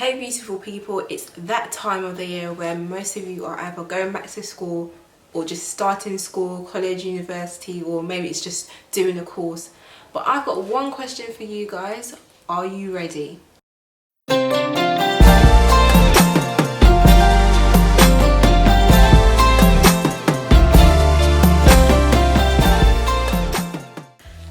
Hey beautiful people, it's that time of the year where most of you are either going back to school or just starting school, college, university, or maybe it's just doing a course. But I've got one question for you guys. Are you ready?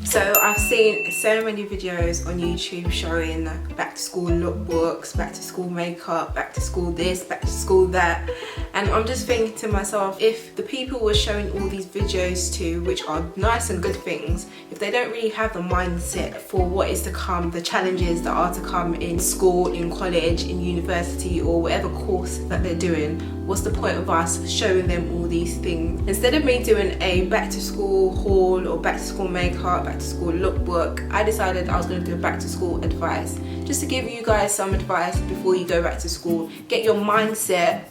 So I've seen so many videos on YouTube showing back to school lookbooks, back to school makeup, back to school this, back to school that, and I'm just thinking to myself, if the people we're showing all these videos to, which are nice and good things, if they don't really have the mindset for what is to come, the challenges that are to come in school, in college, in university, or whatever course that they're doing, what's the point of us showing them all these things? Instead of me doing a back to school haul or back to school makeup, back to school lookbook, I decided I was going to do a back to school advice, just to give you guys some advice before you go back to school. Get your mindset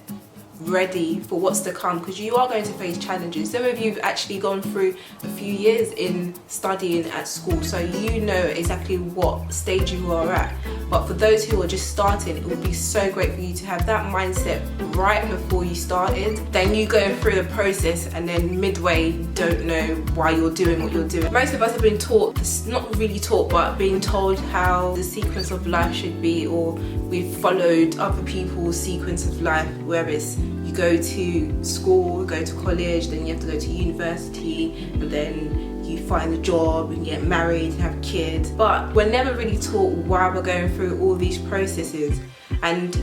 ready for what's to come, because you are going to face challenges. Some of you have actually gone through a few years in studying at school, so you know exactly what stage you are at. But for those who are just starting, it would be so great for you to have that mindset right before you started, then you going through the process and then midway don't know why you're doing what you're doing. Most of us have been taught, not really taught, but being told how the sequence of life should be, or we've followed other people's sequence of life, where it's you go to school, go to college, then you have to go to university, and then you find a job and get married and have kids. But we're never really taught why we're going through all these processes. And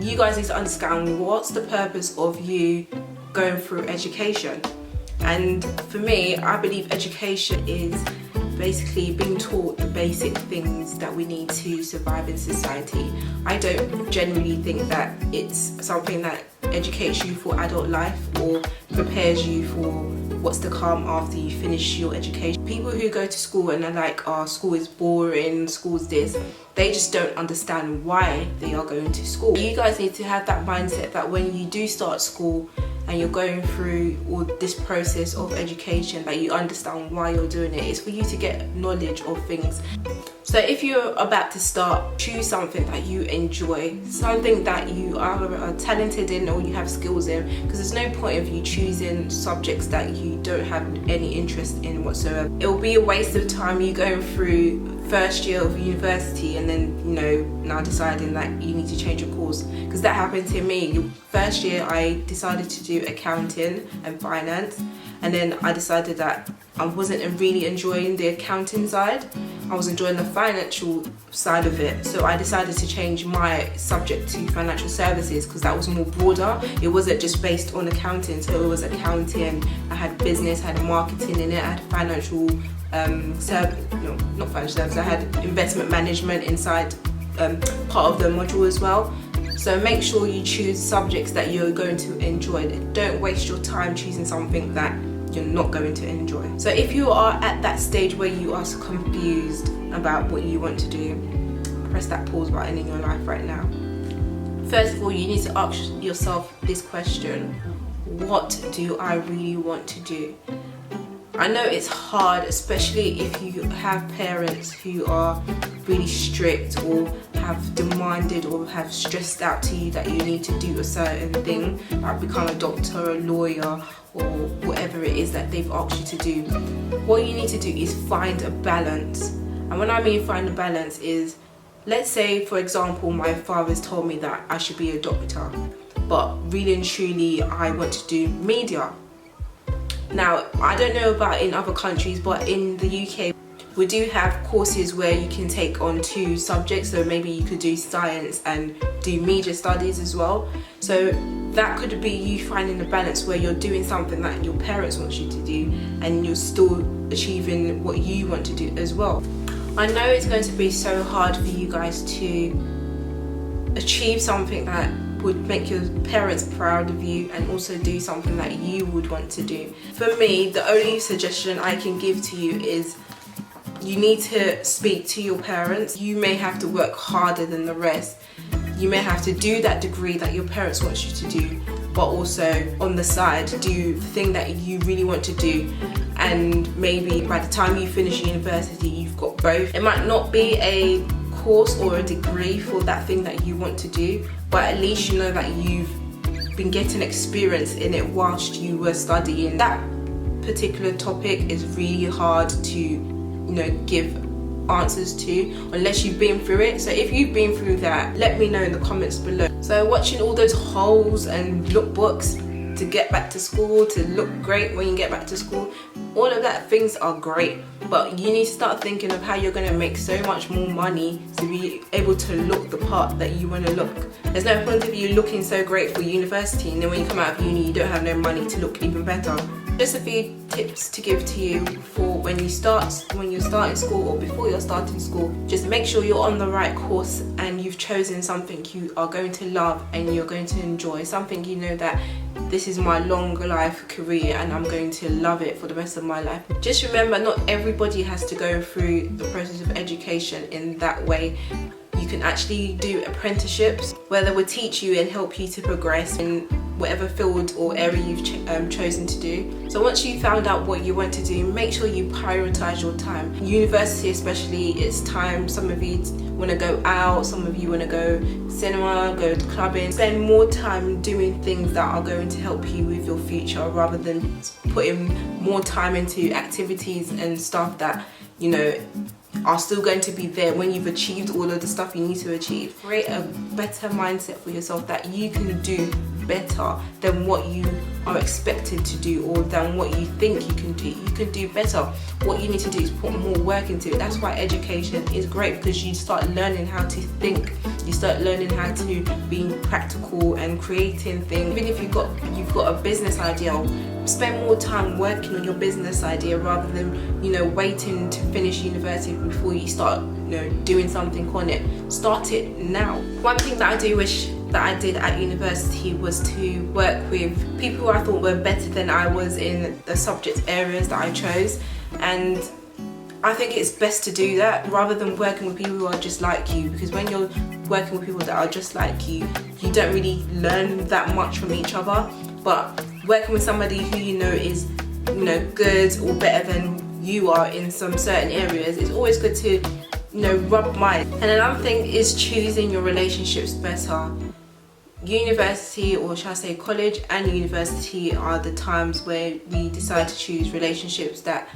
you guys need to understand what's the purpose of you going through education. And for me, I believe education is basically being taught the basic things that we need to survive in society. I don't generally think that it's something that educates you for adult life or prepares you for what's to come after you finish your education. People who go to school and are like, oh, school is boring, school's this, they just don't understand why they are going to school. You guys need to have that mindset that when you do start school and you're going through all this process of education, that you understand why you're doing it. It's for you to get knowledge of things. So if you're about to start, choose something that you enjoy, something that you are talented in or you have skills in, because there's no point of you choosing subjects that you don't have any interest in whatsoever. It will be a waste of time you going through first year of university and then, you know, now deciding that you need to change your course, because that happened to me. First year I decided to do accounting and finance, and then I decided that I wasn't really enjoying the accounting side. I was enjoying the financial side of it, so I decided to change my subject to financial services, because that was more broader. It wasn't just based on accounting, so it was accounting, I had business, I had marketing in it, I had financial not financial services, I had investment management inside part of the module as well. So make sure you choose subjects that you're going to enjoy. Don't waste your time choosing something that you're not going to enjoy. So if you are at that stage where you are so confused about what you want to do, press that pause button in your life right now. First of all, you need to ask yourself this question: what do I really want to do? I know it's hard, especially if you have parents who are really strict or have demanded or have stressed out to you that you need to do a certain thing, like become a doctor, a lawyer, or whatever it is that they've asked you to do. What you need to do is find a balance. And when I mean find a balance is, let's say for example my father's told me that I should be a doctor, but really and truly I want to do media. Now, I don't know about in other countries, but in the UK, we do have courses where you can take on 2 subjects. So maybe you could do science and do media studies as well. So that could be you finding a balance where you're doing something that your parents want you to do and you're still achieving what you want to do as well. I know it's going to be so hard for you guys to achieve something that would make your parents proud of you and also do something that you would want to do. For me, the only suggestion I can give to you is you need to speak to your parents. You may have to work harder than the rest. You may have to do that degree that your parents want you to do, but also on the side do the thing that you really want to do, and maybe by the time you finish university you've got both. It might not be a course or a degree for that thing that you want to do, but at least you know that you've been getting experience in it whilst you were studying. That particular topic is really hard to give answers to unless you've been through it. So if you've been through that, let me know in the comments below. So watching all those hauls and lookbooks to get back to school, to look great when you get back to school, all of that things are great, but you need to start thinking of how you're going to make so much more money to be able to look the part that you want to look. There's no point of you looking so great for university and then when you come out of uni you don't have no money to look even better. Just a few tips to give to you for when you're starting school or before you're starting school. Just make sure you're on the right course and you've chosen something you are going to love and you're going to enjoy, something you know that this is my long life career and I'm going to love it for the rest of my life. Just remember, not everybody has to go through the process of education in that way. You can actually do apprenticeships where they will teach you and help you to progress in whatever field or area you've chosen to do. So once you found out what you want to do, make sure you prioritize your time. University especially, it's time. Some of you want to go out, some of you want to go cinema, go clubbing. Spend more time doing things that are going to help you with your future rather than putting more time into activities and stuff that are still going to be there when you've achieved all of the stuff you need to achieve. Create a better mindset for yourself that you can do better than what you are expected to do or than what you think you can do. You can do better. What you need to do is put more work into it. That's why education is great, because you start learning how to think. You start learning how to be practical and creating things. Even if you've got a business idea, spend more time working on your business idea rather than waiting to finish university before you start doing something on it. Start it now. One thing that I do wish that I did at university was to work with people who I thought were better than I was in the subject areas that I chose, and I think it's best to do that rather than working with people who are just like you, because when you're working with people that are just like you, you don't really learn that much from each other. But working with somebody who is good or better than you are in some certain areas, it's always good to rub minds. And another thing is choosing your relationships better. University, or should I say college and university, are the times where we decide to choose relationships that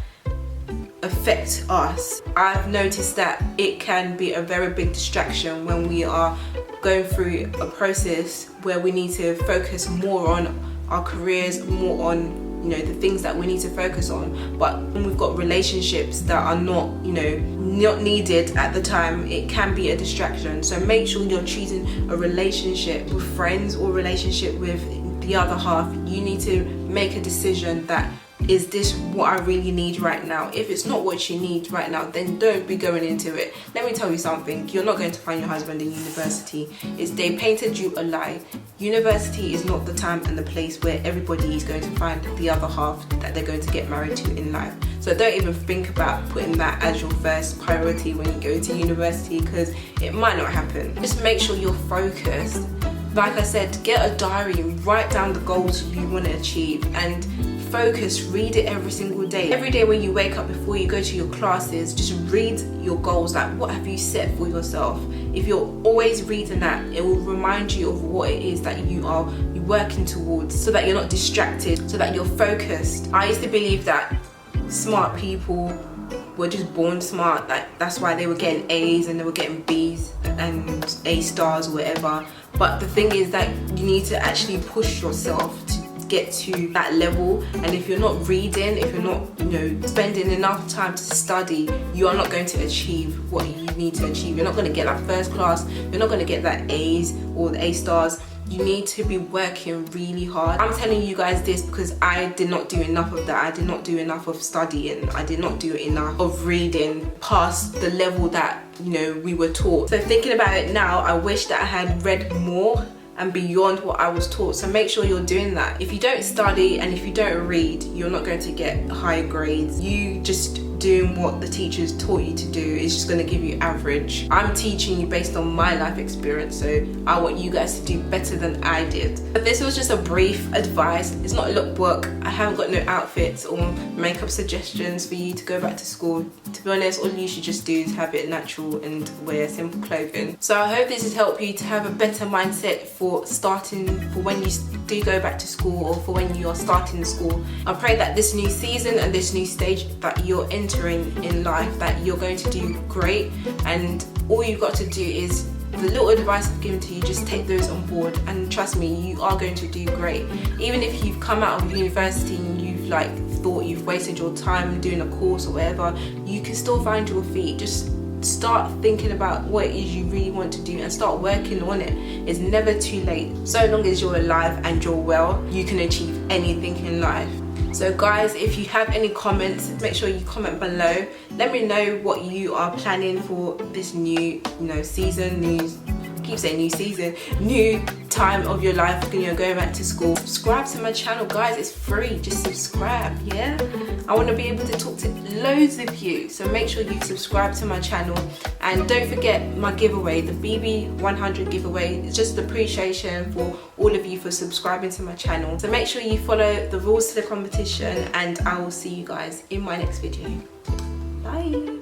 affect us. I've noticed that it can be a very big distraction when we are going through a process where we need to focus more on our careers, more on the things that we need to focus on. But when we've got relationships that are not needed at the time, it can be a distraction. So make sure you're choosing a relationship with friends or relationship with the other half. You need to make a decision that, is this what I really need right now? If it's not what you need right now, then don't be going into it. Let me tell you something, you're not going to find your husband in university. They painted you a lie. University is not the time and the place where everybody is going to find the other half that they're going to get married to in life. So don't even think about putting that as your first priority when you go to university, because it might not happen. Just make sure you're focused. Like I said, get a diary, write down the goals you want to achieve and focus. Read it every single day. Every day when you wake up, before you go to your classes, just read your goals. Like, what have you set for yourself? If you're always reading that, it will remind you of what it is that you're working towards, so that you're not distracted, so that you're focused. I used to believe that smart people were just born smart, that's why they were getting A's and they were getting B's and A stars or whatever. But the thing is that you need to actually push yourself to get to that level, and if you're not reading, if you're not spending enough time to study, you are not going to achieve what you need to achieve. You're not going to get that first class, you're not going to get that A's or the A stars. You need to be working really hard. I'm telling you guys this because I did not do enough of that. I did not do enough of studying. I did not do enough of reading past the level that we were taught. So thinking about it now, I wish that I had read more and beyond what I was taught. So make sure you're doing that. If you don't study and if you don't read, you're not going to get high grades. You just doing what the teachers taught you to do is just going to give you average. I'm teaching you based on my life experience, so I want you guys to do better than I did. But this was just a brief advice. It's not a lookbook. I haven't got no outfits or makeup suggestions for you to go back to school. To be honest, all you should just do is have it natural and wear simple clothing. So I hope this has helped you to have a better mindset for when you do go back to school, or for when you are starting school. I pray that this new season and this new stage that you're entering in life, that you're going to do great, and all you've got to do is the little advice I've given to you, just take those on board, and trust me, you are going to do great. Even if you've come out of university and you've thought you've wasted your time doing a course or whatever, you can still find your feet. Just start thinking about what it is you really want to do and start working on it. It's never too late. So long as you're alive and you're well, you can achieve anything in life. So guys, if you have any comments, make sure you comment below. Let me know what you are planning for this new season, new time of your life when you're going back to school. Subscribe to my channel, guys. It's free. Just subscribe, yeah? I want to be able to talk to loads of you, so make sure you subscribe to my channel. And don't forget my giveaway, the BB100 giveaway. It's just appreciation for all of you for subscribing to my channel. So make sure you follow the rules to the competition, and I will see you guys in my next video. Bye.